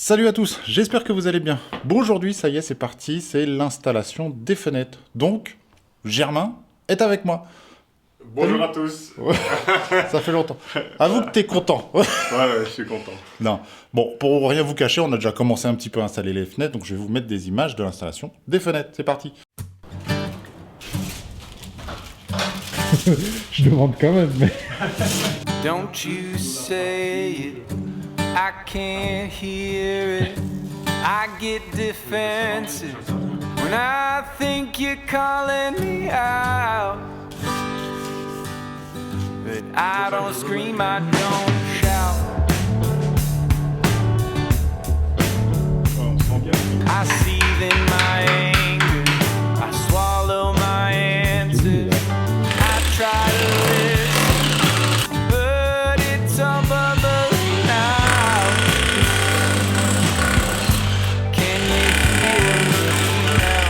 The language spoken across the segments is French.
Salut à tous, j'espère que vous allez bien. Bon, aujourd'hui, ça y est, c'est parti, c'est l'installation des fenêtres. Donc, Germain est avec moi. Bonjour à tous. Ouais, ça fait longtemps. Avoue que t'es content. Ouais, je suis content. Non. Bon, pour rien vous cacher, on a déjà commencé un petit peu à installer les fenêtres, donc je vais vous mettre des images de l'installation des fenêtres. C'est parti. Je demande quand même, mais... Don't you say it, I can't hear it. I get defensive when I think you're calling me out. But I don't scream, I don't shout. I seethe in my anger, I swallow my answers. I try to listen, but it's all bubbling out. Can you hear me now?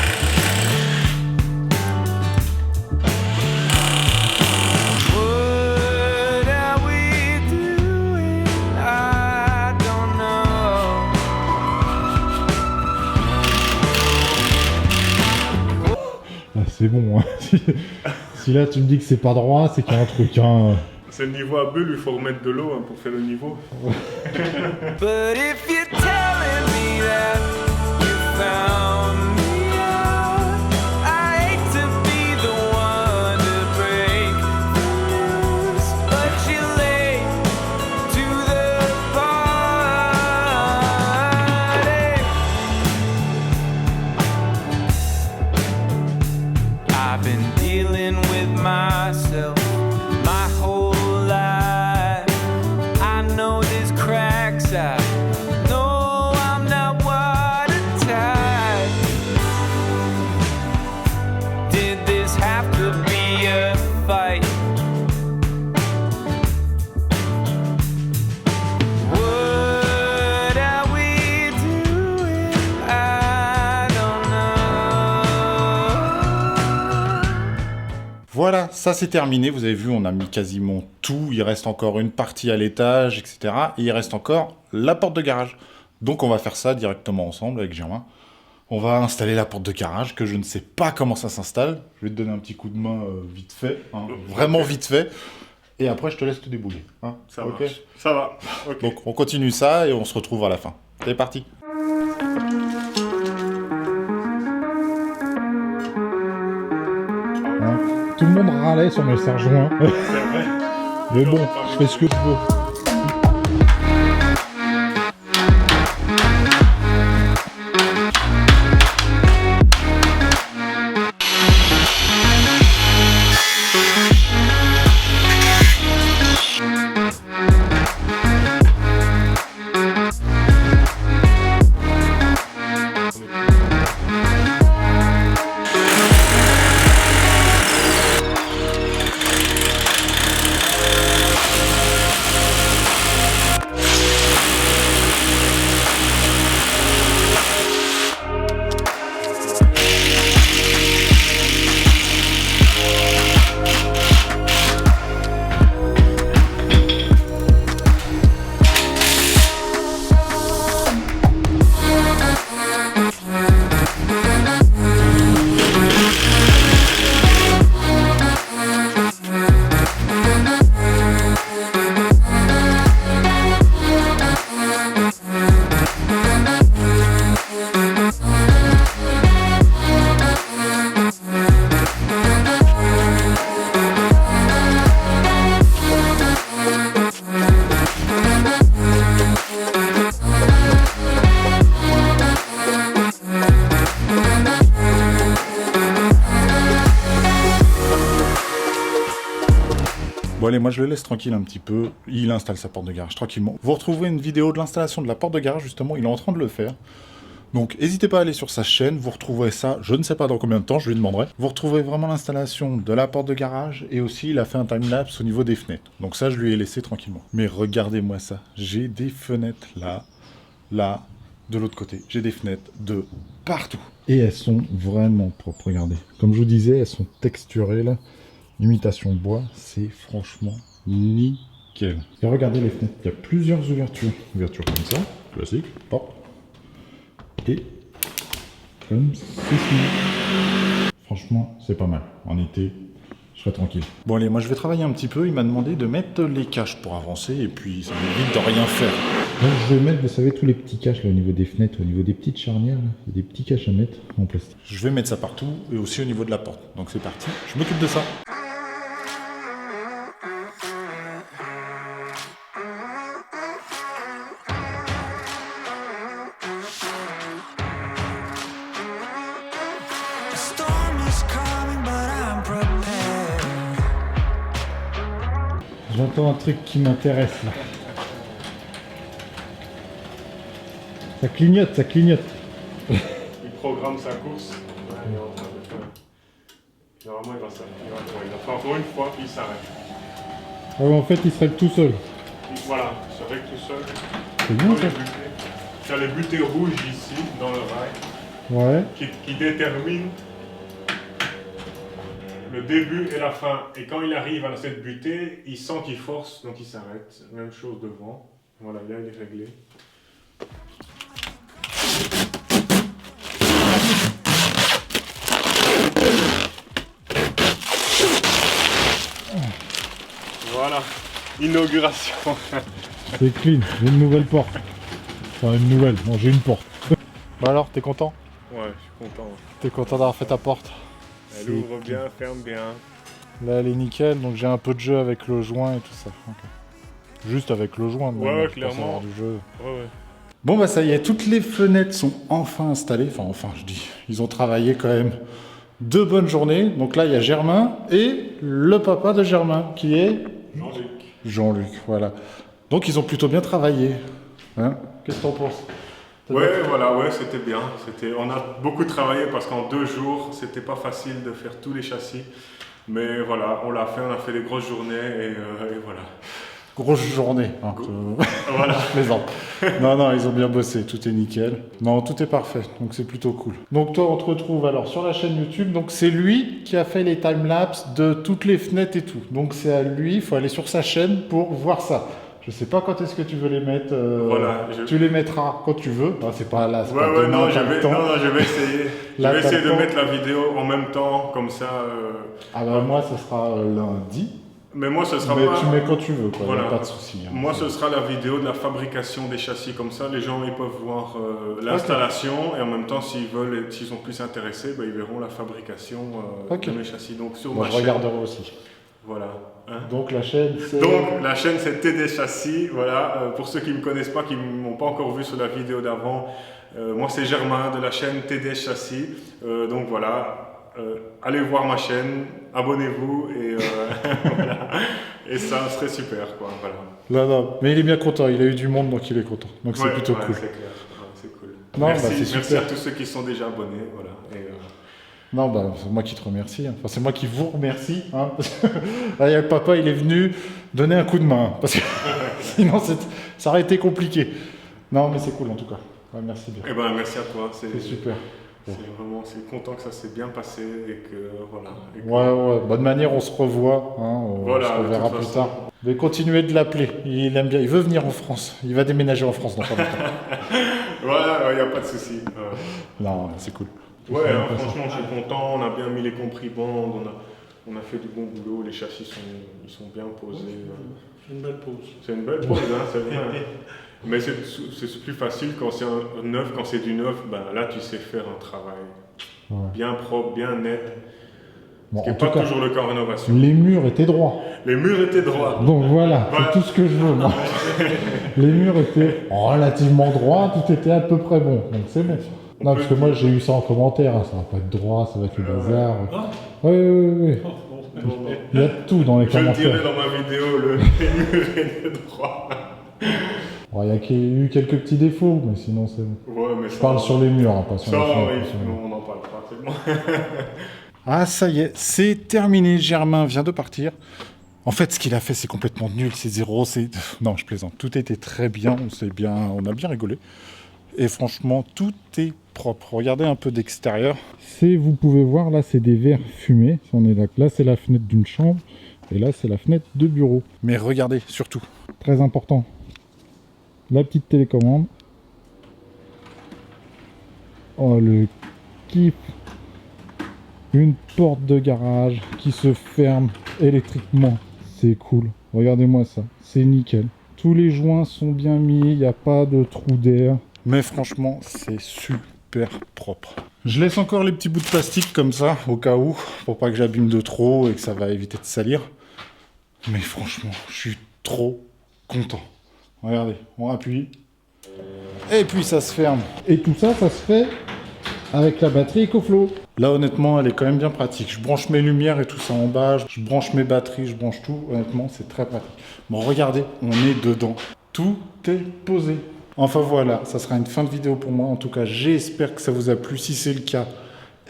What are we doing? I don't know. Ah, c'est bon, hein. Si là tu me dis que c'est pas droit, c'est qu'il y a un truc, hein. C'est le niveau à bulle, il faut remettre de l'eau pour faire le niveau. But if you're telling me that you found me out, I hate to be the one to break the news, but you're late to the party. I've been dealing with myself my whole life. I know there's cracks, I know I'm not watertight. Did this have to be a fight? What are we doing? I don't know. Voilà, ça c'est terminé. Vous avez vu, on a mis quasiment tout. Il reste encore une partie à l'étage, etc. Et il reste encore la porte de garage. Donc on va faire ça directement ensemble avec Germain. On va installer la porte de garage, que je ne sais pas comment ça s'installe. Je vais te donner un petit coup de main vite fait, hein, vraiment vite fait. Et après, je te laisse te débrouiller. Hein. Ça Ok. marche. Ça va. Ok. Donc on continue ça et on se retrouve à la fin. C'est parti. Hein. Tout le monde râlait sur mes serre-joints. C'est vrai. Mais bon, je fais ce que je veux. Bon allez, moi je le laisse tranquille un petit peu, il installe sa porte de garage tranquillement. Vous retrouverez une vidéo de l'installation de la porte de garage, justement, il est en train de le faire. Donc n'hésitez pas à aller sur sa chaîne, vous retrouverez ça, je ne sais pas dans combien de temps, je lui demanderai. Vous retrouverez vraiment l'installation de la porte de garage, et aussi il a fait un timelapse au niveau des fenêtres. Donc ça je lui ai laissé tranquillement. Mais regardez-moi ça, j'ai des fenêtres là, là, de l'autre côté. J'ai des fenêtres de partout. Et elles sont vraiment propres, regardez. Comme je vous disais, elles sont texturées là. L'imitation bois, c'est franchement nickel. Et regardez les fenêtres, il y a plusieurs ouvertures. Ouverture comme ça, classique, porte. Et comme ceci. Franchement, c'est pas mal. En été, je serai tranquille. Bon allez, moi je vais travailler un petit peu. Il m'a demandé de mettre les caches pour avancer et puis ça m'évite de rien faire. Donc je vais mettre, vous savez, tous les petits caches là au niveau des fenêtres, au niveau des petites charnières. Là. Il y a des petits caches à mettre en plastique. Je vais mettre ça partout et aussi au niveau de la porte. Donc c'est parti, je m'occupe de ça. The storm is coming, but I'm prepared. J'entends un truc qui m'intéresse là. Ça clignote, ça clignote. Il programme sa course. Ouais, il est en train de faire. Normalement, il va s'arrêter. Il a fait encore une fois, puis il s'arrête. Ah ouais, en fait, il serait tout seul. Voilà, il se règle tout seul. C'est bien ça. Tu as les butées rouges ici, dans le rail, Ouais. qui déterminent le début et la fin. Et quand il arrive à cette butée, il sent qu'il force, donc il s'arrête. Même chose devant. Voilà, là, il est réglé. Voilà, inauguration. C'est clean, j'ai une nouvelle porte. Enfin, une nouvelle, non, j'ai une porte. Bah alors, t'es content? Ouais, je suis content. T'es content d'avoir fait ta porte? Elle ouvre bien, ferme bien. Là, elle est nickel, donc j'ai un peu de jeu avec le joint et tout ça. Ok. Juste avec le joint, Ouais, je pense clairement. avoir du jeu. Ouais, ouais. Bon bah ça y est, toutes les fenêtres sont enfin installées. Enfin, je dis, ils ont travaillé quand même 2 bonnes journées. Donc là, il y a Germain et le papa de Germain, qui est Jean-Luc. Jean-Luc, voilà. Donc ils ont plutôt bien travaillé. Hein? Qu'est-ce que t'en penses? Ouais, voilà, ouais, c'était bien. On a beaucoup travaillé parce qu'en 2 jours, c'était pas facile de faire tous les châssis. Mais voilà, on l'a fait, on a fait des grosses journées et voilà. Grosse journée. Hein, Voilà. je plaisante. Non, ils ont bien bossé, tout est nickel. Non, tout est parfait, donc c'est plutôt cool. Donc toi, on te retrouve alors sur la chaîne YouTube. Donc c'est lui qui a fait les timelapses de toutes les fenêtres et tout. Donc c'est à lui, il faut aller sur sa chaîne pour voir ça. Je sais pas quand est-ce que tu veux les mettre. Voilà, Tu les mettras quand tu veux. Ah, c'est pas là, c'est pas Ouais, demain, non, t'as je le vais, temps. non, je vais essayer. Je Là, vais t'as essayer le de temps. mettre la vidéo en même temps, comme ça. Ah bah moi, ce sera lundi. Mais moi, ce sera Mais pas. tu mets quand tu veux, quoi. Voilà. Y a pas de souci. Hein. Moi, ce sera la vidéo de la fabrication des châssis, comme ça, les gens ils peuvent voir l'installation et en même temps, s'ils veulent, s'ils sont plus intéressés, ben, ils verront la fabrication Ok. de mes châssis. Donc sur Moi, ma je chaîne. regarderai aussi. Voilà. Hein. Donc la chaîne, c'est... Donc la chaîne c'est TD Châssis. Voilà. Pour ceux qui ne me connaissent pas, qui ne m'ont pas encore vu sur la vidéo d'avant, moi c'est Germain de la chaîne TD Châssis. Donc voilà. Allez voir ma chaîne, abonnez-vous et voilà. Et ça serait super quoi. Voilà. Non, mais il est bien content, il a eu du monde donc il est content. Donc c'est Ouais, plutôt ouais, cool. C'est clair, ouais, c'est cool. Non, merci, bah, c'est merci super. à tous ceux qui sont déjà abonnés. Voilà. Et, Non, bah c'est moi qui te remercie. Hein. Enfin, c'est moi qui vous remercie. Hein, parce que là, il y a le papa, il est venu donner un coup de main. Parce que sinon, ça aurait été compliqué. Non, mais c'est cool en tout cas. Ouais, merci bien. eh ben, merci à toi. C'est super. C'est content que ça s'est bien passé et que voilà. Et que- Ouais, bonne manière, on se revoit. Hein, on Voilà, se de reverra toute plus façon. tard. Mais continuez de l'appeler. Il aime bien. Il veut venir en France. Il va déménager en France dans pas longtemps. Voilà, il n'y a pas de souci. Non, c'est cool. Ouais, hein, franchement, je suis content. On a bien mis les compribandes, on a fait du bon boulot. Les châssis ils sont bien posés. C'est une belle pause. C'est une belle pose, hein, c'est vrai. Mais c'est plus facile quand c'est un neuf, quand c'est du neuf. Ben là, tu sais faire un travail Ouais. bien propre, bien net. Bon, Ce qui en n'est tout pas cas, toujours le cas en rénovation. les murs étaient droits. Les murs étaient droits. Donc voilà, Voilà. c'est tout ce que je veux. Moi. Les murs étaient relativement droits, tout était à peu près bon. Donc c'est bon. Non, parce que moi j'ai eu ça en commentaire, hein, ça va pas être droit, ça va être le bazar. Ah, Oui. bon. Il y a tout dans les Je le dirai commentaires. dans ma vidéo, les murs étaient droits. Bon, il y a eu quelques petits défauts, mais sinon c'est bon. Ouais, mais Je parle sur les murs, hein, pas sur Ça, les fenêtres, oui, sur les murs. on n'en parle pas, c'est bon. Ah, ça y est, c'est terminé. Germain vient de partir. En fait, ce qu'il a fait, c'est complètement nul. C'est zéro. Non, je plaisante. Tout était très bien. On a bien rigolé. Et franchement, tout est propre. Regardez un peu d'extérieur. Vous pouvez voir, là c'est des verres fumés. On est là c'est la fenêtre d'une chambre, et là c'est la fenêtre de bureau. Mais regardez, surtout. Très important. La petite télécommande. Oh, le kiff. Une porte de garage qui se ferme électriquement. C'est cool. Regardez-moi ça. C'est nickel. Tous les joints sont bien mis. Il n'y a pas de trou d'air. Mais franchement, c'est super propre. Je laisse encore les petits bouts de plastique comme ça, au cas où, pour pas que j'abîme de trop et que ça va éviter de salir. Mais franchement, je suis trop content. Regardez, on appuie. Et puis ça se ferme. Et tout ça, ça se fait avec la batterie EcoFlow. Là, honnêtement, elle est quand même bien pratique. Je branche mes lumières et tout ça en bas. Je branche mes batteries, je branche tout. Honnêtement, c'est très pratique. Bon, regardez, on est dedans. Tout est posé. Enfin voilà, ça sera une fin de vidéo pour moi. En tout cas, j'espère que ça vous a plu. Si c'est le cas,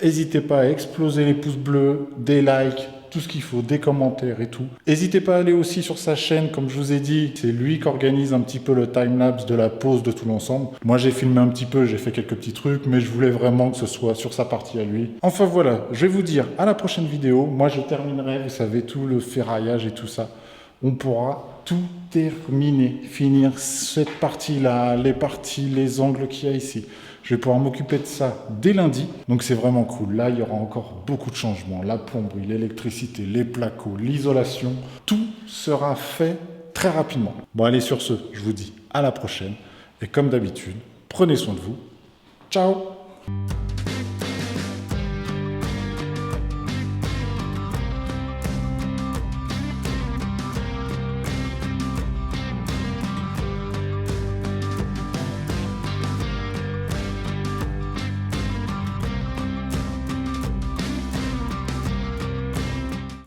n'hésitez pas à exploser les pouces bleus, des likes, tout ce qu'il faut, des commentaires et tout. N'hésitez pas à aller aussi sur sa chaîne, comme je vous ai dit, c'est lui qui organise un petit peu le timelapse de la pose de tout l'ensemble. Moi j'ai filmé un petit peu, j'ai fait quelques petits trucs, mais je voulais vraiment que ce soit sur sa partie à lui. Enfin voilà, je vais vous dire à la prochaine vidéo. Moi je terminerai, vous savez, tout le ferraillage et tout ça. On pourra tout terminer, finir cette partie-là, les parties, les angles qu'il y a ici. Je vais pouvoir m'occuper de ça dès lundi, donc c'est vraiment cool. Là, il y aura encore beaucoup de changements. La plomberie, l'électricité, les placos, l'isolation, tout sera fait très rapidement. Bon, allez, sur ce, je vous dis à la prochaine. Et comme d'habitude, prenez soin de vous. Ciao!